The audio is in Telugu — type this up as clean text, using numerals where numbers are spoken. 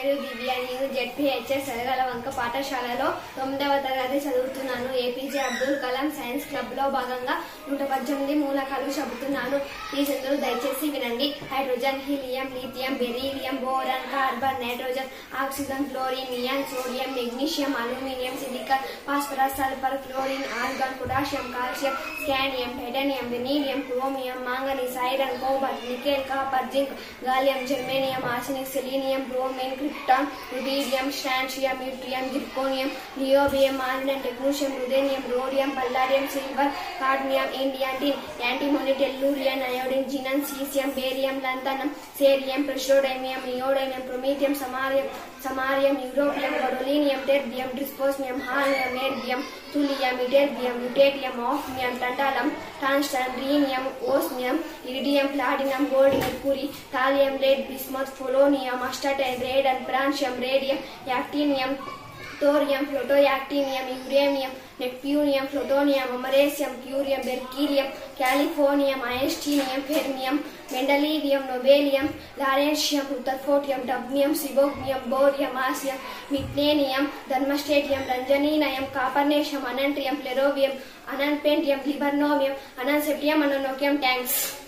పేరు దివ్య. నేను జెడ్పీహెచ్ఎస్ సరగలవంక పాఠశాలలో 9వ తరగతి చదువుతున్నాను. APJ Abdul Kalam science club లో భాగంగా 118 మూలకాలు చెబుతున్నాను. ప్లీజ్ అందరూ దయచేసి వినండి. Hydrogen, helium, lithium, beryllium, boron, carbon, nitrogen, oxygen, chlorine, neon, sodium, magnesium, aluminium, silicon, phosphorus, sulphur, chlorine, argon, potassium, calcium, scandium, titanium, vanadium, chromium, manganese, iron, cobalt, nickel, copper, zinc, gallium, germanium, arsenic, selenium, bromine, krypton, rubidium, strontium, yttrium, zirconium, niobium, molybdenum, technetium, ruthenium, rhodium, palladium, silver, cadmium, indium tin, antimony, tellurian, iodine, xenon, caesium, barium, lanthanum, cerium, praseodymium, neodymium, promethium, samarium, europium, gadolinium, terbium, dysprosium, holmium, erbium, thulium, ytterbium, lutetium, hafnium, tantalum, tungsten, rhenium, osmium, iridium, platinum, gold, mercury, thallium, lead, bismuth, polonium, astatine, radon, francium, radium, actinium, thorium, protactinium, uranium, neptunium, plutonium, americium, curium, berkelium, californium, einsteinium, fermium, mendelevium, nobelium, lawrencium, rutherfordium, dubnium, seaborgium, bohrium, hassium, మిగ్నేనియం, darmstadtium, roentgenium, copernicium, ununtrium, flerovium, ununpentium, livermorium, ununseptium, ununoctium. Thanks.